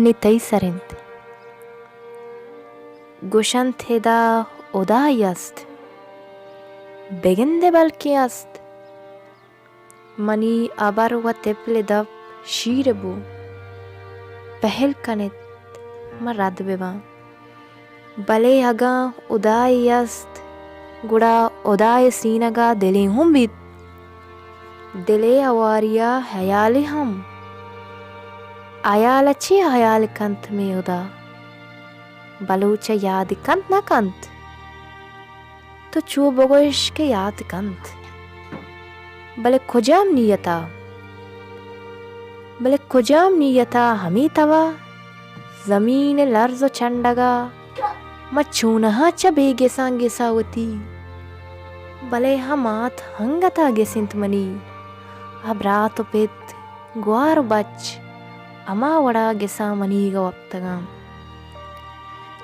नितई सरिंत गुशंत हेदा उदाई अस्त बेगिंदे बल्कि अस्त मनी अबर व तिपले दब शीरबू पहल कनित मरद बेवा भले हगा उदाई अस्त गुड़ा उदाई सीनगा दिले हम भी दिले अवारिया हयाले हम आयाल अच्छी हयाल कंत में उदा बलूचा याद कंत ना कंत तो चू बगोश के याद कंत भले खुजाम नियता हमी तवा जमीन लर्ज़ चंडगा मच्छूनहा च बेगे सांगे सावती भले हमात हंगता गेसिंत मनी अब रात पेत ग्वार बच अमा वड़ा गेसा मनीगा वक्तगा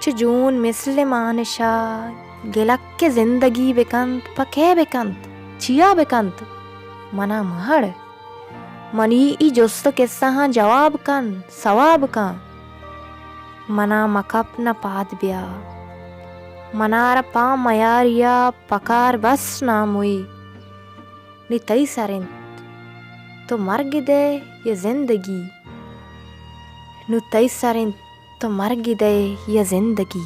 च जून मिसले मानशा गेलक के जिंदगी बेकंत पके बेकंत चिया बेकंत मना महड़ मनी ई जोस्त किस्सा जवाब कन सवाब का मना मकप न पाद ब्या मनार पा मयारिया पकार बस नामुई नितई सरिंत तो मर्ग दे ये जिंदगी नु तई सरिंत तो मर्ग दे ये जिंदगी।